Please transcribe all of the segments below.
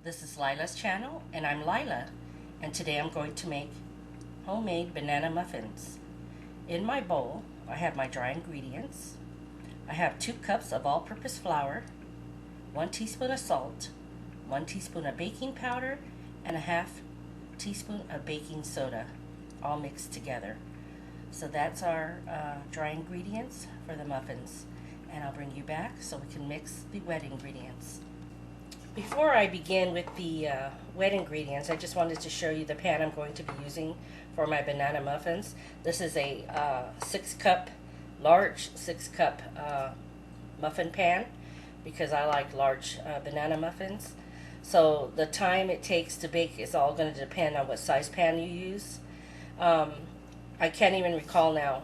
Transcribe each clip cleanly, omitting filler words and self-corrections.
This is Lila's channel, and I'm Lila, and today I'm going to make homemade banana muffins. In my bowl, I have my dry ingredients. I have 2 cups of all-purpose flour, 1 teaspoon of salt, 1 teaspoon of baking powder, and a half teaspoon of baking soda, all mixed together. So that's our dry ingredients for the muffins. And I'll bring you back so we can mix the wet ingredients. Before I begin with the wet ingredients, I just wanted to show you the pan I'm going to be using for my banana muffins. This is a large 6 cup muffin pan because I like large banana muffins. So the time it takes to bake is all going to depend on what size pan you use. I can't even recall now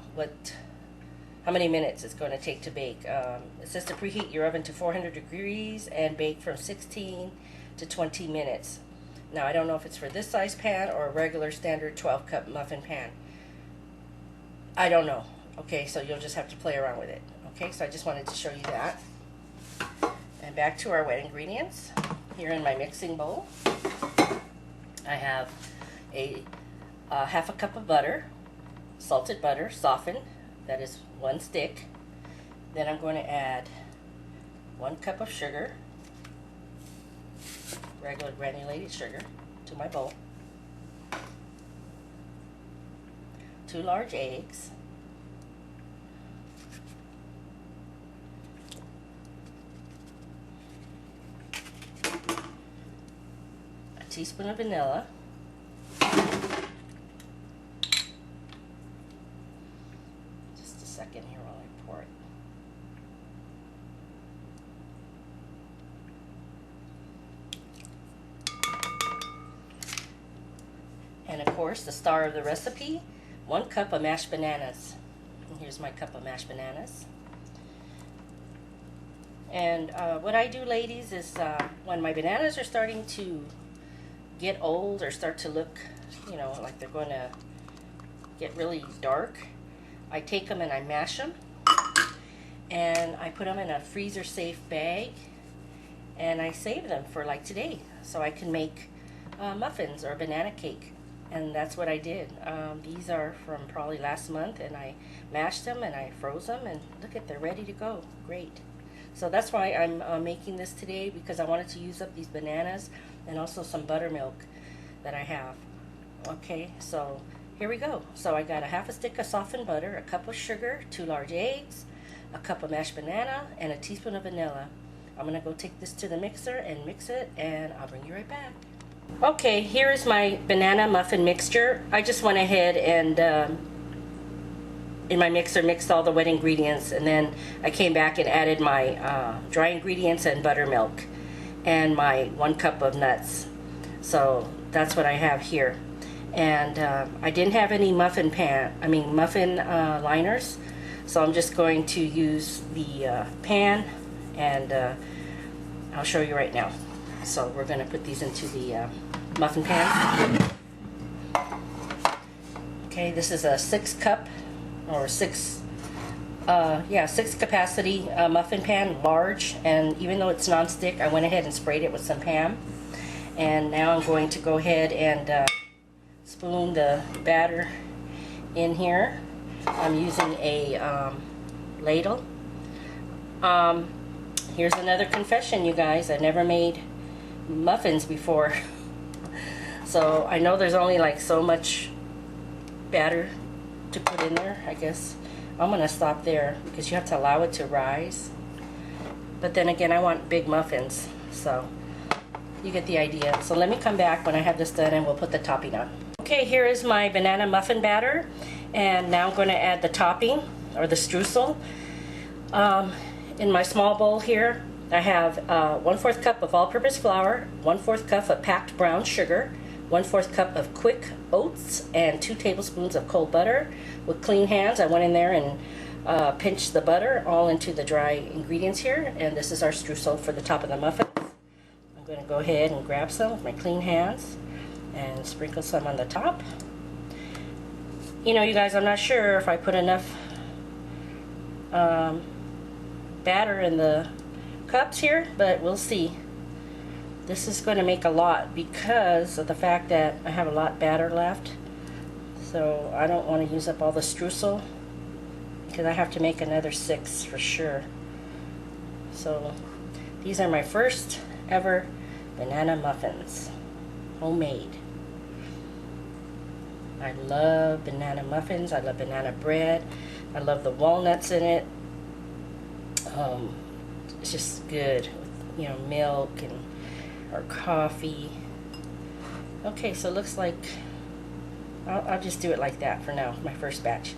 how many minutes it's going to take to bake. It says to preheat your oven to 400 degrees and bake from 16 to 20 minutes. Now I don't know if it's for this size pan or a regular standard 12 cup muffin pan. I don't know. Okay, so you'll just have to play around with it. Okay, so I just wanted to show you that. And back to our wet ingredients. Here in my mixing bowl, I have a half a cup of butter, salted butter, softened. That is 1 stick. Then I'm going to add 1 cup of sugar, regular granulated sugar, to my bowl. 2 large eggs. A teaspoon of vanilla. Second here while I pour it. And of course, the star of the recipe, 1 cup of mashed bananas. And here's my cup of mashed bananas. And what I do, ladies, is when my bananas are starting to get old or start to look, like they're going to get really dark, I take them and I mash them, and I put them in a freezer safe bag, and I save them for like today so I can make muffins or banana cake. And that's what I did. These are from probably last month, and I mashed them and I froze them, and look at, they're ready to go. Great. So that's why I'm making this today, because I wanted to use up these bananas and also some buttermilk that I have. Okay, so here we go. So I got a half a stick of softened butter, a cup of sugar, 2 large eggs, a cup of mashed banana, and a teaspoon of vanilla. I'm going to go take this to the mixer and mix it, and I'll bring you right back. Okay, here is my banana muffin mixture. I just went ahead and in my mixer mixed all the wet ingredients, and then I came back and added my dry ingredients and buttermilk and my 1 cup of nuts. So that's what I have here. And I didn't have any muffin liners, so I'm just going to use the pan, and I'll show you right now. So we're going to put these into the muffin pan. Okay, this is a 6 cup or 6 capacity muffin pan, large, and even though it's non-stick, I went ahead and sprayed it with some Pam. And now I'm going to go ahead and spoon the batter in here. I'm using a ladle. Here's another confession, you guys. I never made muffins before. So I know there's only like so much batter to put in there. I guess I'm gonna stop there because you have to allow it to rise. But then again, I want big muffins, so you get the idea. So let me come back when I have this done and we'll put the topping on. Okay, here is my banana muffin batter, and now I'm going to add the topping, or the streusel. In my small bowl here, I have 1/4 cup of all-purpose flour, 1/4 cup of packed brown sugar, 1/4 cup of quick oats, and 2 tablespoons of cold butter. With clean hands, I went in there and pinched the butter all into the dry ingredients here, and this is our streusel for the top of the muffins. I'm going to go ahead and grab some with my clean hands and sprinkle some on the top. You know, you guys, I'm not sure if I put enough batter in the cups here, but we'll see. This is going to make a lot because of the fact that I have a lot batter left. So I don't want to use up all the streusel because I have to make another 6 for sure. So these are my first ever banana muffins, homemade. I love banana muffins. I love banana bread. I love the walnuts in it. It's just good with, you know, milk and or coffee. Okay, so it looks like I'll just do it like that for now, my first batch.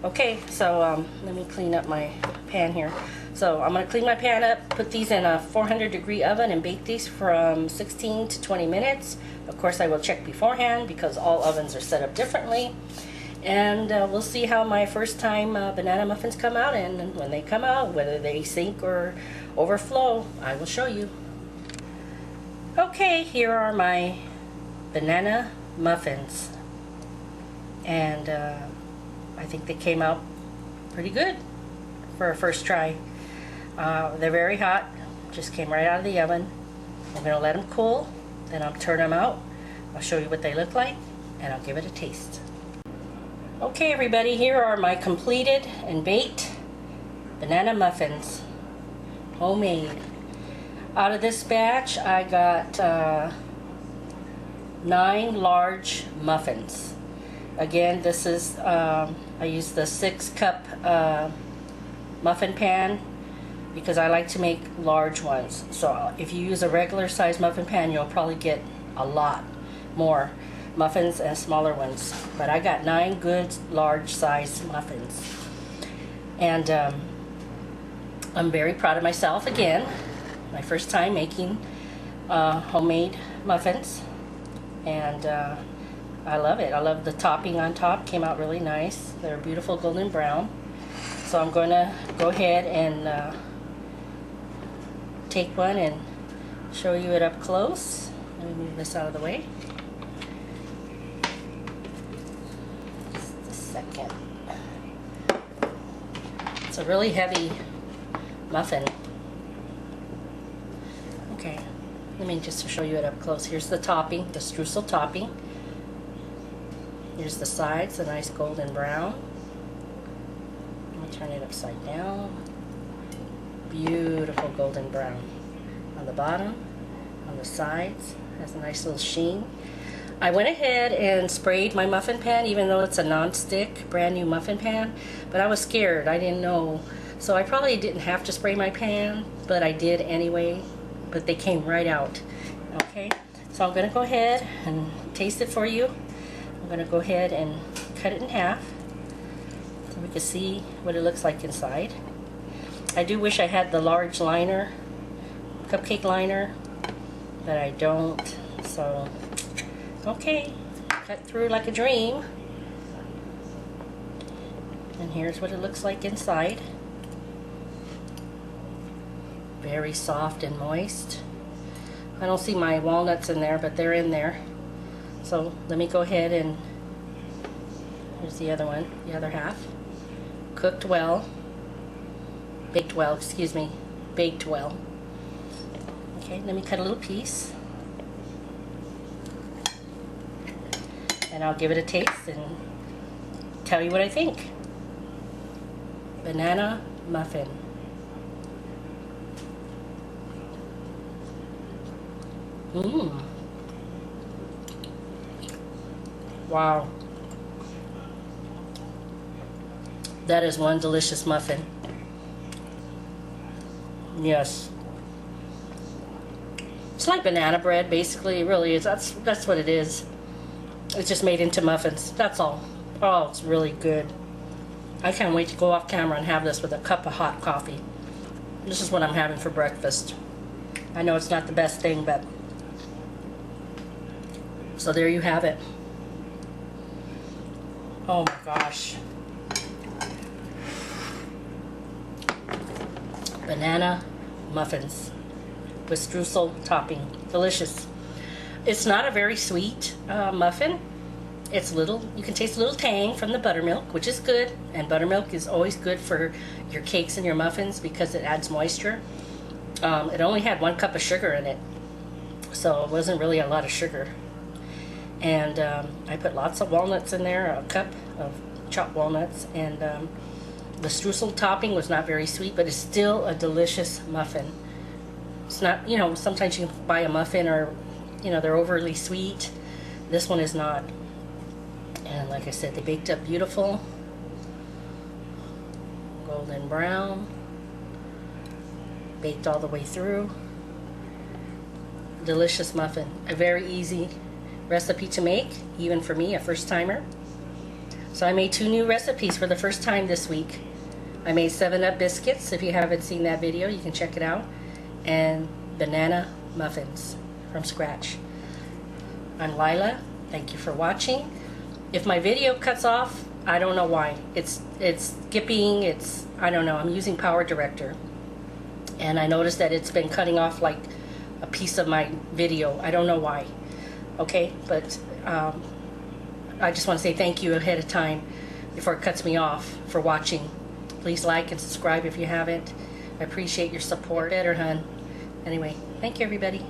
Okay, so let me clean up my pan here. So I'm going to clean my pan up, put these in a 400-degree oven and bake these from 16 to 20 minutes. Of course, I will check beforehand because all ovens are set up differently. And we'll see how my first time banana muffins come out, and when they come out, whether they sink or overflow, I will show you. Okay, here are my banana muffins. And I think they came out pretty good for a first try. They're very hot, just came right out of the oven. I'm going to let them cool, then I'll turn them out. I'll show you what they look like, and I'll give it a taste. Okay everybody, here are my completed and baked banana muffins, homemade. Out of this batch I got 9 large muffins. Again, this is, I used the 6-cup muffin pan because I like to make large ones. So if you use a regular size muffin pan, you'll probably get a lot more muffins and smaller ones. But I got 9 good large size muffins. And I'm very proud of myself again. My first time making homemade muffins. And I love it. I love the topping on top. Came out really nice. They're beautiful golden brown. So I'm going to go ahead and take one and show you it up close. Let me move this out of the way. Just a second. It's a really heavy muffin. Okay, let me just show you it up close. Here's the topping, the streusel topping. Here's the sides, a nice golden brown. I'm going to turn it upside down. Beautiful golden brown. On the bottom, on the sides, has a nice little sheen. I went ahead and sprayed my muffin pan, even though it's a non-stick, brand new muffin pan, but I was scared. I didn't know. So I probably didn't have to spray my pan, but I did anyway. But they came right out. Okay, so I'm going to go ahead and taste it for you. I'm going to go ahead and cut it in half so we can see what it looks like inside. I do wish I had the large liner, cupcake liner, but I don't. So, okay, cut through like a dream. And here's what it looks like inside. Very soft and moist. I don't see my walnuts in there, but they're in there. So let me go ahead and, here's the other one, the other half. Cooked well, baked well, excuse me, baked well. Okay, let me cut a little piece. And I'll give it a taste and tell you what I think. Banana muffin. Mmm. Wow. That is one delicious muffin. Yes. It's like banana bread, basically. It really is. That's what it is. It's just made into muffins. That's all. Oh, it's really good. I can't wait to go off camera and have this with a cup of hot coffee. This is what I'm having for breakfast. I know it's not the best thing, but so there you have it. Oh my gosh. Banana muffins with streusel topping. Delicious. It's not a very sweet muffin. It's little, you can taste a little tang from the buttermilk, which is good. And buttermilk is always good for your cakes and your muffins because it adds moisture. It only had 1 cup of sugar in it. so it wasn't really a lot of sugar. And I put lots of walnuts in there, a cup of chopped walnuts, and the streusel topping was not very sweet, but it's still a delicious muffin. It's not, you know, sometimes you can buy a muffin or, you know, they're overly sweet. This one is not. And like I said, they baked up beautiful, golden brown, baked all the way through. Delicious muffin. A very easy recipe to make, even for me, a first timer. So I made 2 new recipes for the first time this week. I made 7-Up biscuits. If you haven't seen that video, you can check it out. And banana muffins from scratch. I'm Lila. Thank you for watching. If my video cuts off, I don't know why. It's skipping. I don't know. I'm using Power Director, and I noticed that it's been cutting off like a piece of my video. I don't know why. Okay, but I just want to say thank you ahead of time before it cuts me off for watching. Please like and subscribe if you haven't. I appreciate your support. Better, hun. Anyway, thank you, everybody.